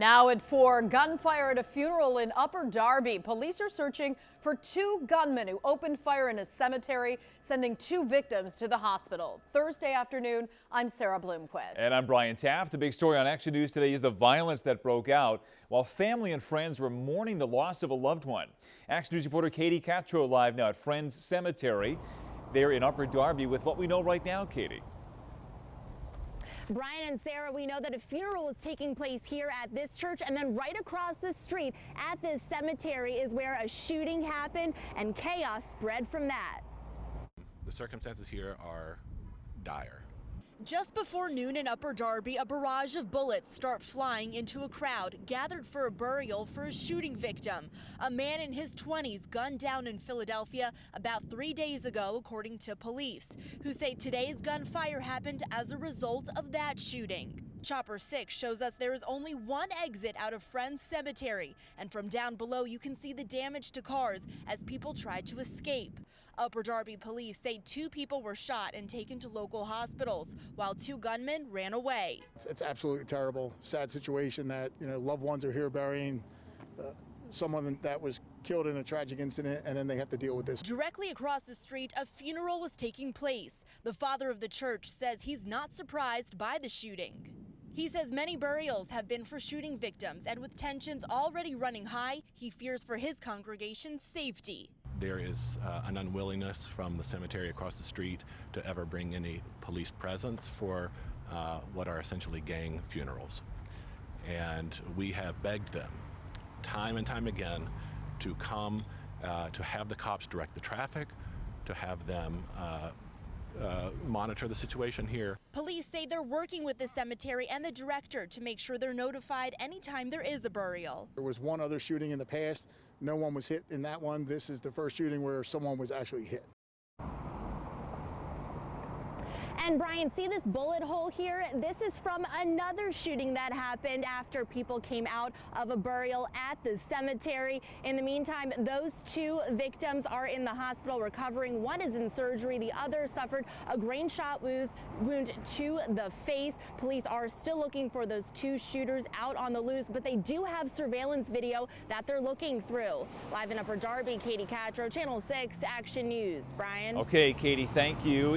Now at 4, gunfire at a funeral in Upper Darby. Police are searching for 2 gunmen who opened fire in a cemetery, sending 2 victims to the hospital. Thursday afternoon, I'm Sarah Bloomquist. And I'm Brian Taft. The big story on Action News today is the violence that broke out while family and friends were mourning the loss of a loved one. Action News reporter Katie Catro live now at Friends Cemetery. They're in Upper Darby with what we know right now, Katie. Brian and Sarah, we know that a funeral was taking place here at this church, and then right across the street at this cemetery is where a shooting happened and chaos spread from that. The circumstances here are dire. Just before noon in Upper Darby, a barrage of bullets start flying into a crowd gathered for a burial for a shooting victim. A man in his 20s gunned down in Philadelphia about 3 days ago, according to police, who say today's gunfire happened as a result of that shooting. Chopper 6 shows us there is only one exit out of Friends Cemetery, and from down below you can see the damage to cars as people tried to escape. Upper Darby police say 2 people were shot and taken to local hospitals, while 2 gunmen ran away. It's absolutely terrible, sad situation that, loved ones are here burying someone that was killed in a tragic incident, and then they have to deal with this. Directly across the street, a funeral was taking place. The father of the church says he's not surprised by the shooting. He says many burials have been for shooting victims, and with tensions already running high, he fears for his congregation's safety. There is an unwillingness from the cemetery across the street to ever bring any police presence for what are essentially gang funerals. And we have begged them time and time again to come, to have the cops direct the traffic, to have them monitor the situation here. Police say they're working with the cemetery and the director to make sure they're notified anytime there is a burial. There was one other shooting in the past. No one was hit in that one. This is the first shooting where someone was actually hit. And Brian, see this bullet hole here? This is from another shooting that happened after people came out of a burial at the cemetery. In the meantime, those 2 victims are in the hospital recovering. One is in surgery. The other suffered a grain shot wound to the face. Police are still looking for those 2 shooters out on the loose, but they do have surveillance video that they're looking through. Live in Upper Darby, Katie Catro, Channel 6 Action News. Brian? Okay, Katie, thank you.